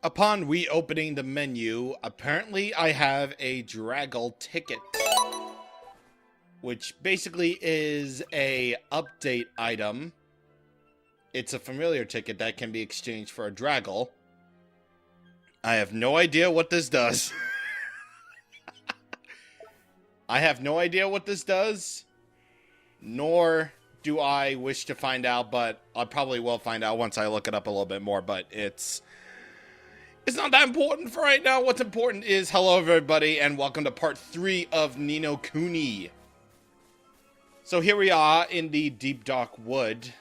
Upon reopening the menu, apparently I have a Draggle ticket, which basically is a update item. It's a familiar ticket that can be exchanged for a Draggle. I have no idea what this does. I have no idea what this does, nor do I wish to find out, but I probably will find out once I look it up a little bit more, but it's not that important for right now. What's important is, hello everybody, and welcome to part 3 of Ni no Kuni. So here we are in the Deep Dark Wood,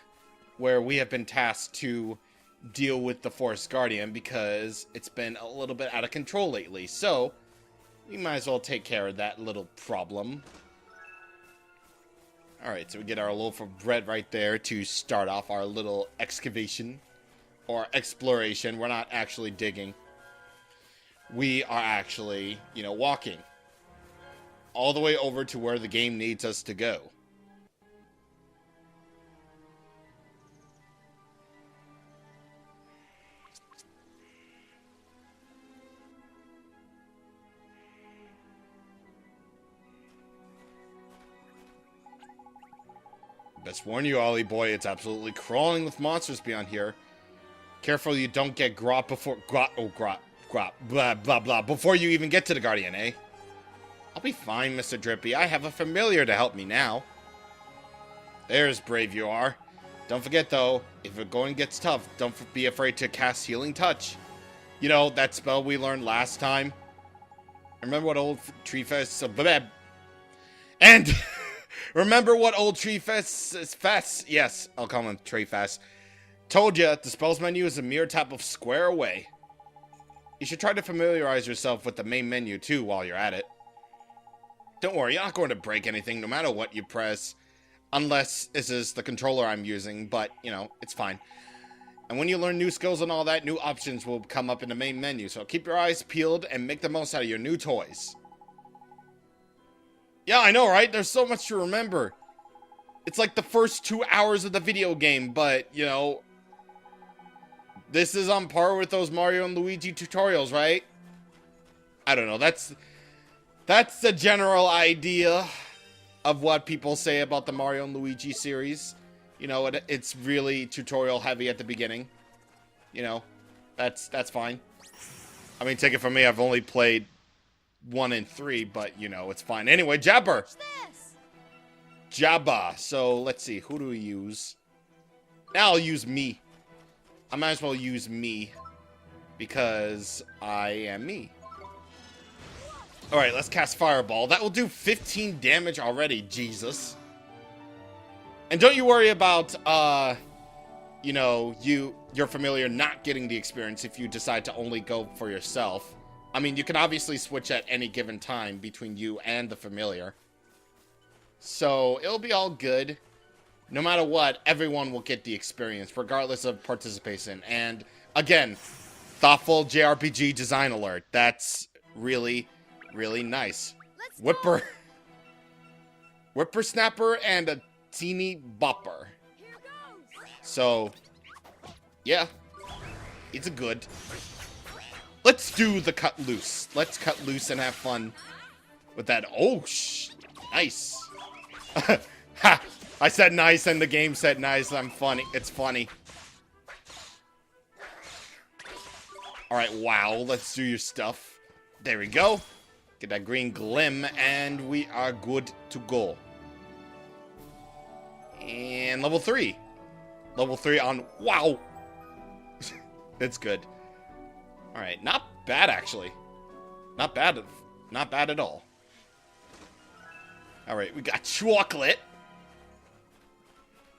where we have been tasked to deal with the Forest Guardian, because it's been a little bit out of control lately. So, we might as well take care of that little problem. Alright, so we get our loaf of bread right there to start off our little excavation. Or exploration. We're not actually digging. We are actually, walking. All the way over to where the game needs us to go. Best warn you, Ollie boy, it's absolutely crawling with monsters beyond here. Careful you don't get grot before blah blah blah before you even get to the Guardian, eh? I'll be fine, Mr. Drippy. I have a familiar to help me now. There's brave you are. Don't forget though, if the going gets tough, don't be afraid to cast Healing Touch. You know, that spell we learned last time. Remember what old Treefest and remember what old Treefest yes, I'll call him Treefest. Told ya, the spells menu is a mere tap of square away. You should try to familiarize yourself with the main menu too while you're at it. Don't worry, you're not going to break anything no matter what you press. Unless this is the controller I'm using, but, it's fine. And when you learn new skills and all that, new options will come up in the main menu, so keep your eyes peeled and make the most out of your new toys. Yeah, I know, right? There's so much to remember. It's like the first 2 hours of the video game, but, this is on par with those Mario and Luigi tutorials, right? I don't know. That's the general idea of what people say about the Mario and Luigi series. It's really tutorial heavy at the beginning. That's fine. I mean, take it from me, I've only played 1 and 3, but, it's fine. Anyway, Jabber! Jabba. So, let's see. Who do we use? Now I'll use me. I might as well use me, because I am me. Alright, let's cast Fireball. That will do 15 damage already, Jesus. And don't you worry about, your familiar not getting the experience if you decide to only go for yourself. I mean, you can obviously switch at any given time between you and the familiar. So, it'll be all good. No matter what, everyone will get the experience, regardless of participation. And, again, thoughtful JRPG design alert. That's really, really nice. Whippersnapper and a teeny bopper. So, yeah. It's a good. Let's do the cut loose. Let's cut loose and have fun with that. Oh, nice. Ha! I said nice and the game said nice. I'm funny. It's funny. Alright, wow. Let's do your stuff. There we go. Get that green glim and we are good to go. And level 3. Level 3 on... Wow! That's good. Alright, not bad actually. Not bad. Not bad at all. Alright, we got chocolate.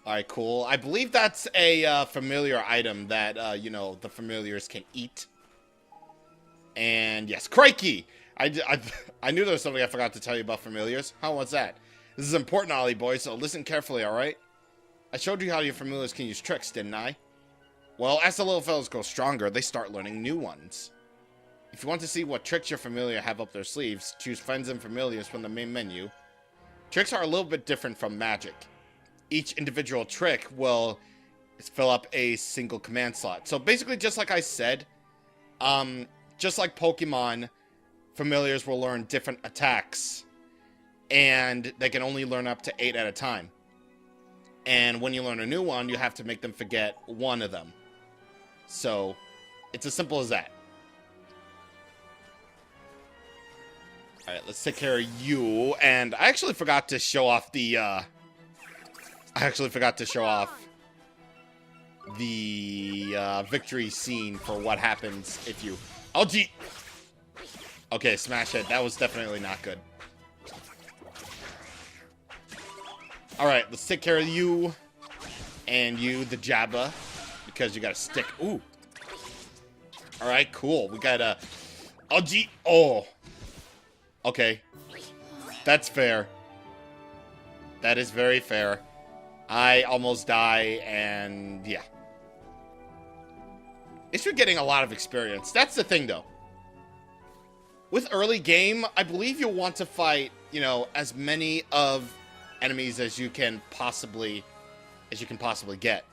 Alright, cool. I believe that's a familiar item that, the familiars can eat. And yes, crikey! I knew there was something I forgot to tell you about familiars. How was that? This is important, Ollie boy, so listen carefully, alright? I showed you how your familiars can use tricks, didn't I? Well, as the little fellows grow stronger, they start learning new ones. If you want to see what tricks your familiar have up their sleeves, choose Friends and Familiars from the main menu. Tricks are a little bit different from magic. Each individual trick will fill up a single command slot. So basically, just like I said, Just like Pokemon, familiars will learn different attacks, and they can only learn up to 8 at a time. And when you learn a new one, you have to make them forget one of them. So, it's as simple as that. Alright, let's take care of you. And I actually forgot to show off the, victory scene for what happens if you... Oh, gee! Okay, smash it. That was definitely not good. Alright, let's take care of you. And you, the Jabba. Because you got a stick. Ooh. Alright, cool. We got a... Oh, gee! Oh! Okay. That's fair. That is very fair. I almost die, and yeah. It's you're getting a lot of experience. That's the thing, though. With early game, I believe you'll want to fight, you know, as many of enemies as you can possibly get.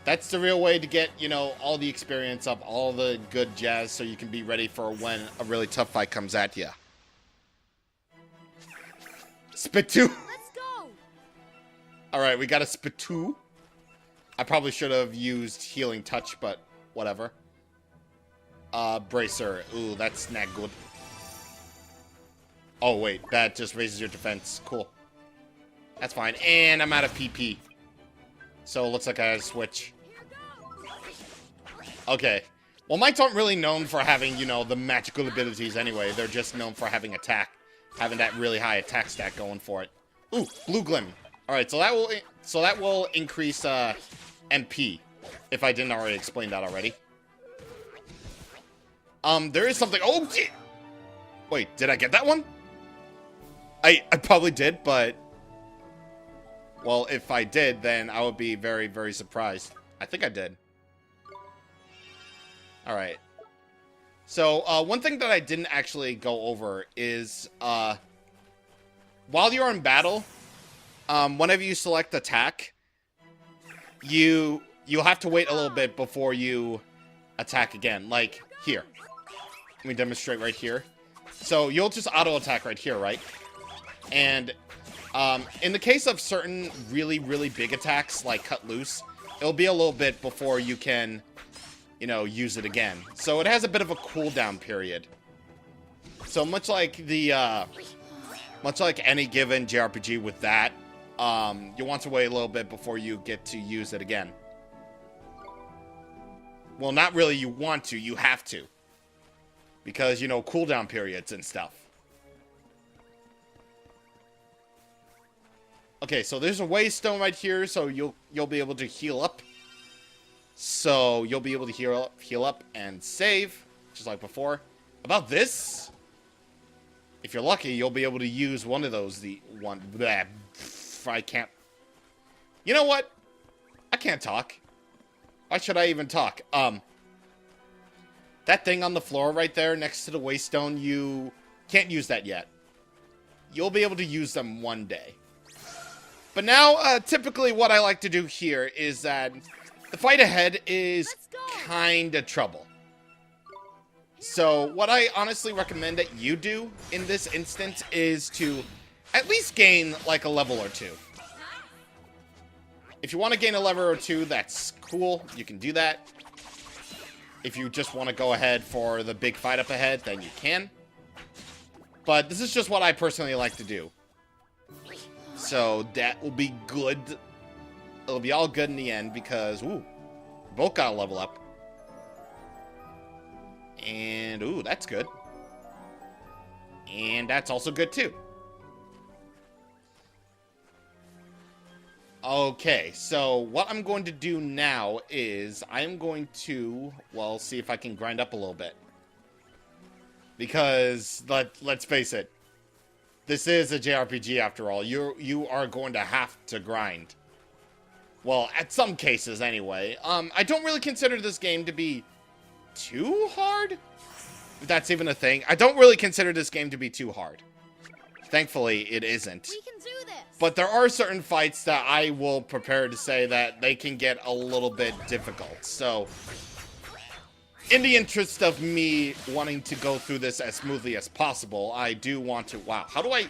That's the real way to get, you know, all the experience up, all the good jazz, so you can be ready for when a really tough fight comes at you. Spitoo! Let's go! Alright, we got a Spitoo. I probably should have used Healing Touch, but whatever. Bracer. Ooh, that's not good. Oh, wait. That just raises your defense. Cool. That's fine. And I'm out of PP. So it looks like I had to switch. Okay. Well, mites aren't really known for having, you know, the magical abilities anyway. They're just known for having attack. Having that really high attack stat going for it. Ooh, Blue Glim. Alright, so that will increase MP. If I didn't already explain that already. There is something... Oh, yeah. Wait, did I get that one? I probably did, but... Well, if I did, then I would be very, very surprised. I think I did. Alright. So, one thing that I didn't actually go over is, while you're in battle, whenever you select attack, you'll have to wait a little bit before you attack again. Like, here. Let me demonstrate right here. So, you'll just auto-attack right here, right? And, in the case of certain really, really big attacks, like Cut Loose, it'll be a little bit before you can... you know, use it again. So it has a bit of a cooldown period. So much like any given JRPG with that, you want to wait a little bit before you get to use it again. Well, not really you want to, you have to. Because, you know, cooldown periods and stuff. Okay, so there's a waystone right here, so you'll be able to heal up. So, you'll be able to heal up and save, just like before. About this, if you're lucky, you'll be able to use one of those, I can't... You know what? I can't talk. Why should I even talk? That thing on the floor right there next to the waystone, you can't use that yet. You'll be able to use them one day. But now, typically what I like to do here is that... the fight ahead is kinda trouble. So, what I honestly recommend that you do in this instance is to at least gain, like, a level or two. If you want to gain a level or two, that's cool. You can do that. If you just want to go ahead for the big fight up ahead, then you can. But this is just what I personally like to do. So, that will be good. It'll be all good in the end because, ooh, both got a level up. And, ooh, that's good. And that's also good too. Okay, so what I'm going to do now is I'm going to, well, see if I can grind up a little bit. Because, let's face it, this is a JRPG after all. You are going to have to grind. Well, at some cases, anyway. I don't really consider this game to be too hard. If that's even a thing. I don't really consider this game to be too hard. Thankfully, it isn't. We can do this. But there are certain fights that I will prepare to say that they can get a little bit difficult. So, in the interest of me wanting to go through this as smoothly as possible, I do want to... Wow, how do I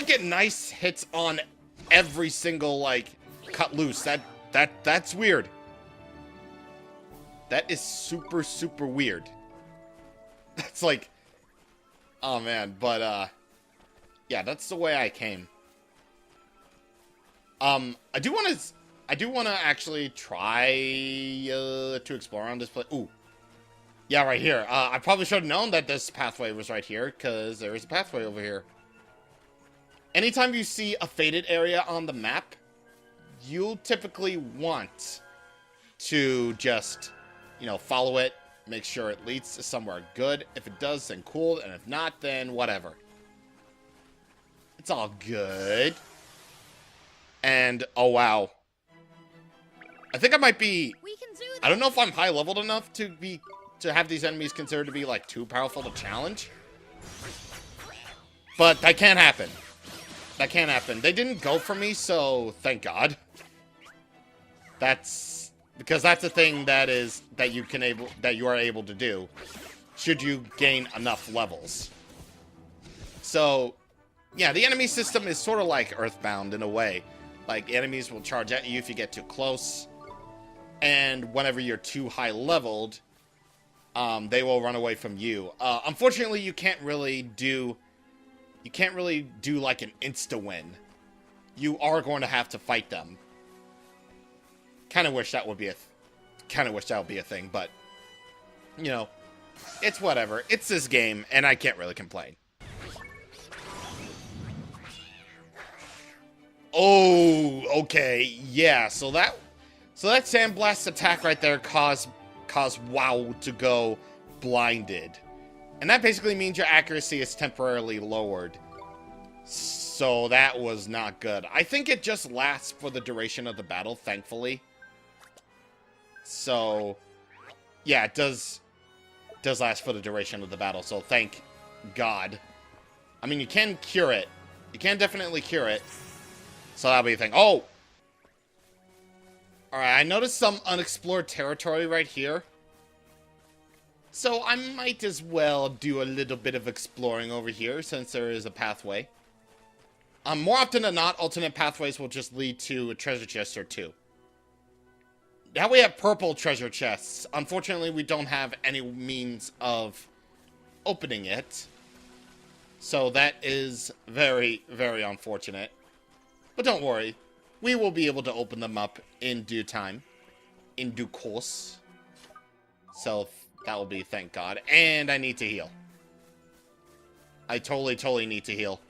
get nice hits on every single, like, cut loose? That's weird. That is super, super weird. That's like... Oh, man, but, yeah, that's the way I came. I do want to actually try, to explore around this place. Ooh. Yeah, right here. I probably should have known that this pathway was right here, because there is a pathway over here. Anytime you see a faded area on the map, you'll typically want to just, you know, follow it, make sure it leads to somewhere good. If it does, then cool, and if not, then whatever. It's all good. And, oh wow. I think I might be... I don't know if I'm high leveled enough to have these enemies considered to be, like, too powerful to challenge. But that can't happen. That can't happen. They didn't go for me, so thank God. That's... Because that's a thing that you are able to do should you gain enough levels. So, yeah, the enemy system is sort of like Earthbound in a way. Like, enemies will charge at you if you get too close. And whenever you're too high leveled, they will run away from you. Unfortunately, you can't really do like an insta-win. You are going to have to fight them. Kind of wish that would be a thing, but, you know, it's whatever. It's this game, and I can't really complain. Oh, okay, yeah, so that Sandblast attack right there caused WoW to go blinded. And that basically means your accuracy is temporarily lowered. So that was not good. I think it just lasts for the duration of the battle, thankfully. So, yeah, it does last for the duration of the battle, so thank God. I mean, you can cure it. You can definitely cure it. So that'll be a thing. Oh! Alright, I noticed some unexplored territory right here. So I might as well do a little bit of exploring over here, since there is a pathway. More often than not, alternate pathways will just lead to a treasure chest or two. Now we have purple treasure chests. Unfortunately, we don't have any means of opening it. So that is very, very unfortunate. But don't worry. We will be able to open them up in due time. In due course. So that will be, thank God. And I need to heal. I totally need to heal.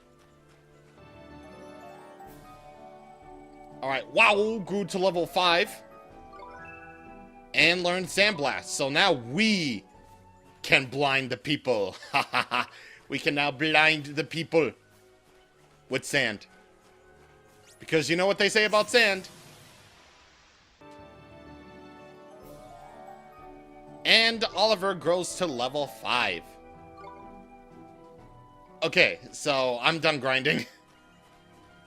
Alright, wow, grew to level 5. And learned Sandblast. So now we can blind the people. Ha ha ha. We can now blind the people with sand. Because you know what they say about sand. And Oliver grows to level 5. Okay, so I'm done grinding.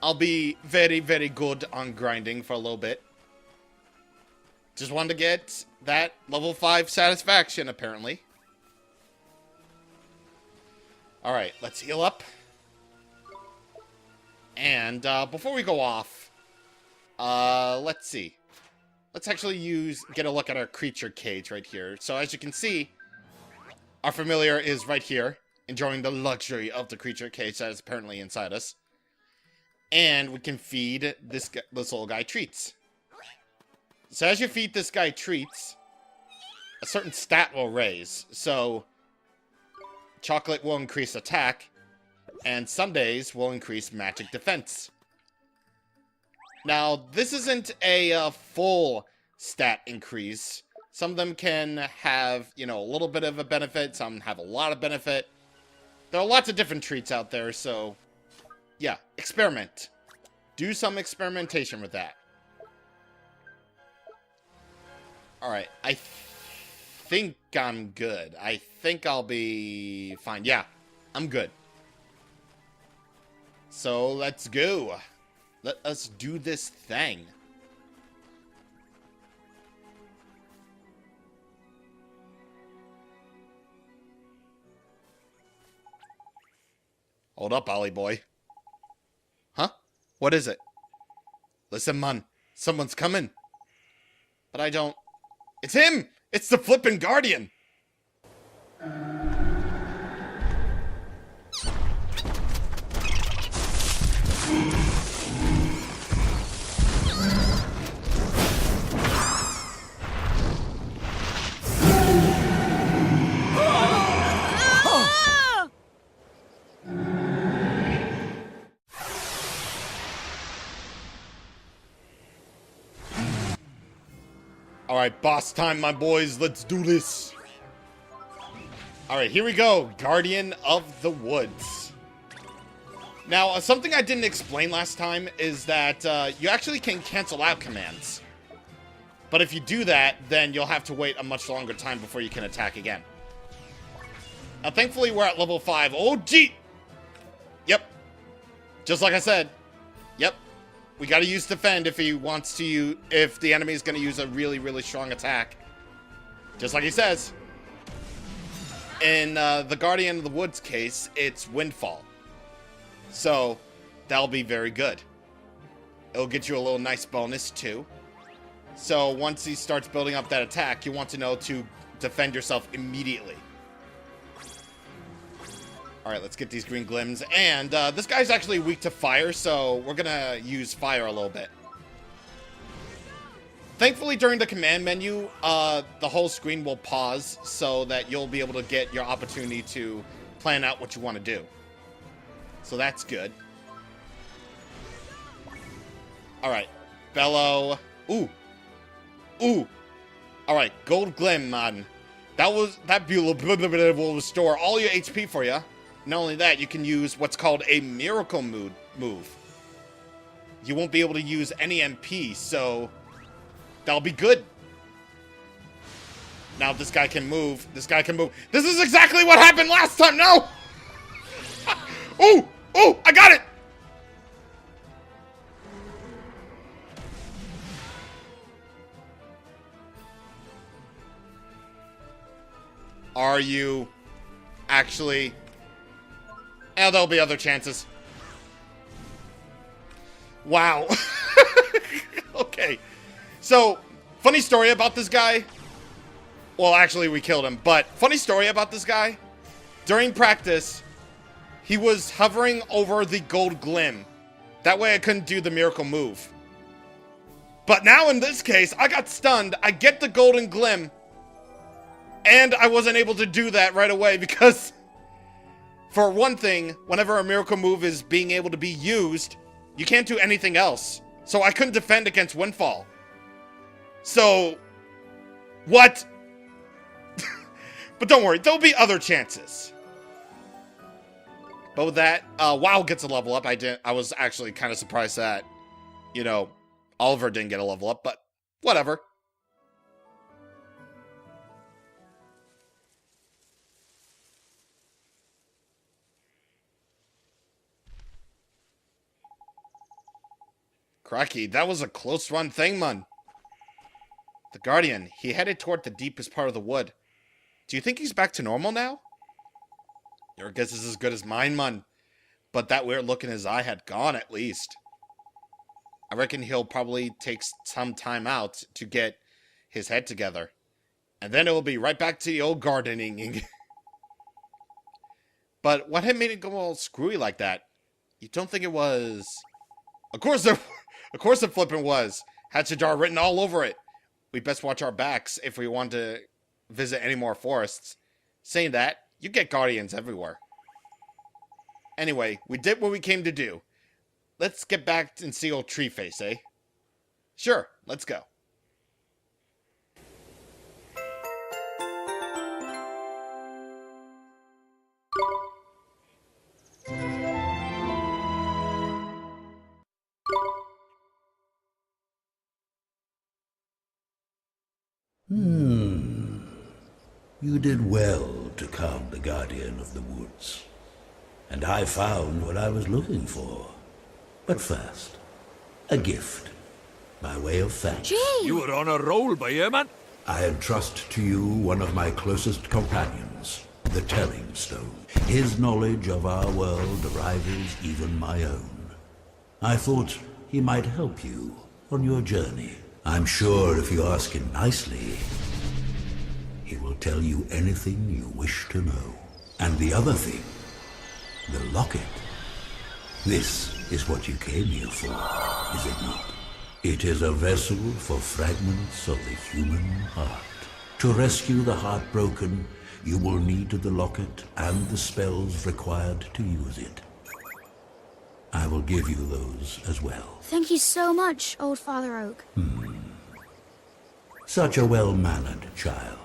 I'll be very, very good on grinding for a little bit. Just wanted to get that level 5 satisfaction, apparently. Alright, let's heal up. And, before we go off, let's see. Let's actually get a look at our creature cage right here. So, as you can see, our familiar is right here, enjoying the luxury of the creature cage that is apparently inside us. And we can feed this little guy treats. So, as you feed this guy treats, a certain stat will raise. So, chocolate will increase attack, and sundaes will increase magic defense. Now, this isn't a full stat increase. Some of them can have, you know, a little bit of a benefit. Some have a lot of benefit. There are lots of different treats out there, so yeah, experiment. Do some experimentation with that. Alright, I think I'm good. I think I'll be fine. Yeah, I'm good. So, let's go. Let us do this thing. Hold up, Ollie boy. Huh? What is it? Listen, man. Someone's coming. But I don't... It's him! It's the flippin' Guardian! Alright, boss time, my boys. Let's do this. Alright, here we go. Guardian of the Woods. Now, something I didn't explain last time is that you actually can cancel out commands. But if you do that, then you'll have to wait a much longer time before you can attack again. Now, thankfully, we're at level 5. Oh, gee! Yep. Just like I said. Yep. We gotta use defend if he wants to if the enemy is gonna use a really, really strong attack. Just like he says. In the Guardian of the Woods case, it's Windfall. So, that'll be very good. It'll get you a little nice bonus, too. So, once he starts building up that attack, you want to know to defend yourself immediately. Alright, let's get these green glims. And this guy's actually weak to fire, so we're gonna use fire a little bit. Thankfully, during the command menu, the whole screen will pause so that you'll be able to get your opportunity to plan out what you want to do. So that's good. Alright, Bellow. Ooh. Ooh. Alright, Gold Glim, man. That will restore all your HP for you. Not only that, you can use what's called a miracle move. You won't be able to use any MP, so that'll be good. Now this guy can move. This guy can move. This is exactly what happened last time. No! Ooh! Ooh! I got it! Are you actually... Oh, there'll be other chances. Wow. Okay. So, funny story about this guy. Well, actually, we killed him. But, funny story about this guy. During practice, he was hovering over the gold glim. That way I couldn't do the miracle move. But now, in this case, I got stunned. I get the golden glim. And I wasn't able to do that right away because... For one thing, whenever a miracle move is being able to be used, you can't do anything else. So I couldn't defend against Windfall. So, what? But don't worry, there'll be other chances. But with that, WoW gets a level up. I was actually kind of surprised that, you know, Oliver didn't get a level up, but whatever. Cracky, that was a close run thing, man. The Guardian, he headed toward the deepest part of the wood. Do you think he's back to normal now? Your guess is as good as mine, man. But that weird look in his eye had gone, at least. I reckon he'll probably take some time out to get his head together. And then it will be right back to the old gardening. But what had made it go all screwy like that? You don't think it was... Of course it flippin' was. Had Shadar written all over it. We best watch our backs if we want to visit any more forests. Saying that, you get guardians everywhere. Anyway, we did what we came to do. Let's get back and see old Treeface, eh? Sure, let's go. You did well to calm the Guardian of the Woods. And I found what I was looking for. But first, a gift. By way of thanks. Gee! You were on a roll, by man. I entrust to you one of my closest companions, the Telling Stone. His knowledge of our world rivals even my own. I thought he might help you on your journey. I'm sure if you ask him nicely, he will tell you anything you wish to know. And the other thing, the locket. This is what you came here for, is it not? It is a vessel for fragments of the human heart. To rescue the heartbroken, you will need the locket and the spells required to use it. I will give you those as well. Thank you so much, Old Father Oak. Such a well-mannered child.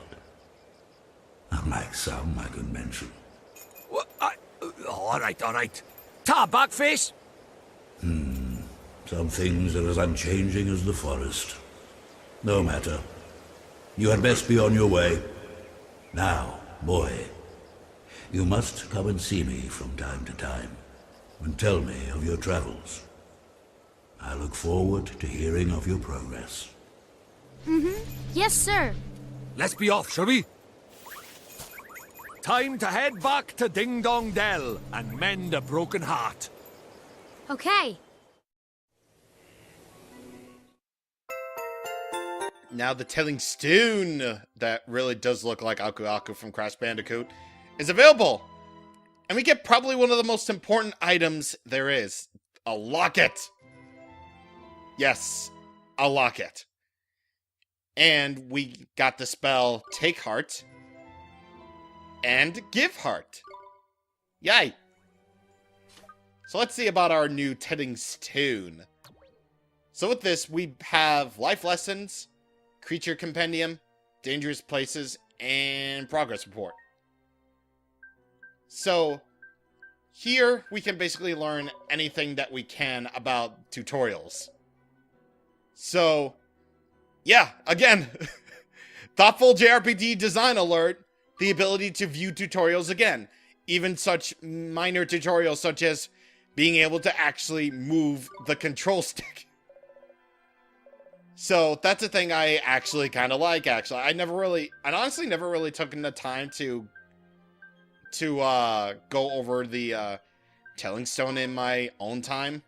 Unlike some I could mention. All right. Ta, Backface! Some things are as unchanging as the forest. No matter. You had best be on your way. Now, boy, you must come and see me from time to time, and tell me of your travels. I look forward to hearing of your progress. Yes, sir. Let's be off, shall we? Time to head back to Ding Dong Dell and mend a broken heart. Okay. Now the Telling Stone, that really does look like Aku Aku from Crash Bandicoot, is available. And we get probably one of the most important items there is. A locket. Yes, a locket. And we got the spell Take Heart and Give Heart. Yay. So let's see about our new Telling Stone. So with this, we have life lessons, creature compendium, dangerous places, and progress report. So here we can basically learn anything that we can about tutorials. So yeah, again, thoughtful JRPG design alert, the ability to view tutorials again. Even such minor tutorials such as being able to actually move the control stick. So that's a thing I actually kind of like, actually. I honestly never really took the time to go over the Telling Stone in my own time.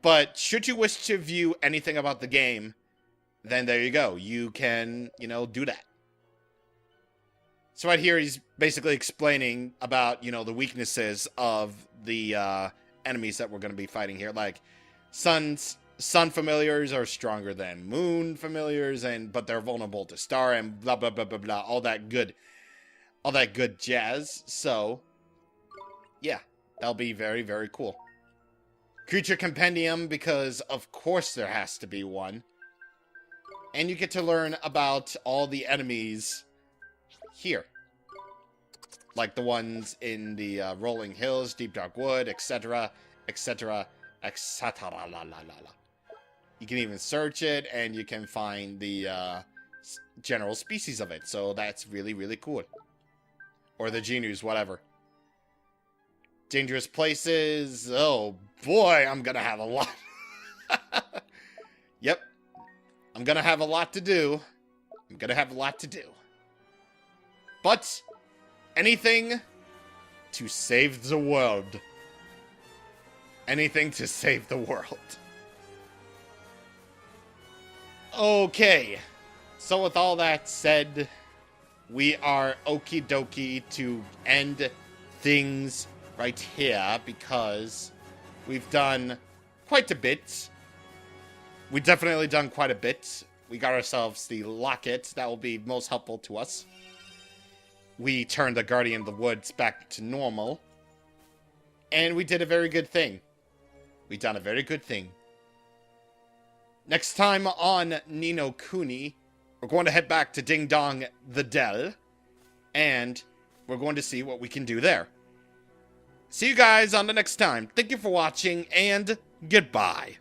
But should you wish to view anything about the game, then there you go. You can, do that. So right here, he's basically explaining about, the weaknesses of the enemies that we're going to be fighting here. Like, sun familiars are stronger than moon familiars, but they're vulnerable to star and blah, blah, blah, blah, blah. All that good jazz. So, yeah, that'll be very, very cool. Creature compendium, because of course there has to be one. And you get to learn about all the enemies here. Like the ones in the rolling hills, deep dark wood, etc., etc., etc. You can even search it, and you can find the general species of it. So that's really, really cool. Or the genus, whatever. Dangerous places. Oh boy, I'm gonna have a lot. Yep. I'm gonna have a lot to do. But anything to save the world. Anything to save the world. Okay. So with all that said, we are okie dokie to end things right here because we've done quite a bit. We've definitely done quite a bit. We got ourselves the locket that will be most helpful to us. We turned the Guardian of the Woods back to normal. And we did a very good thing. We done a very good thing. Next time on Ni no Kuni, we're going to head back to Ding Dong the Dell. And we're going to see what we can do there. See you guys on the next time. Thank you for watching, and goodbye.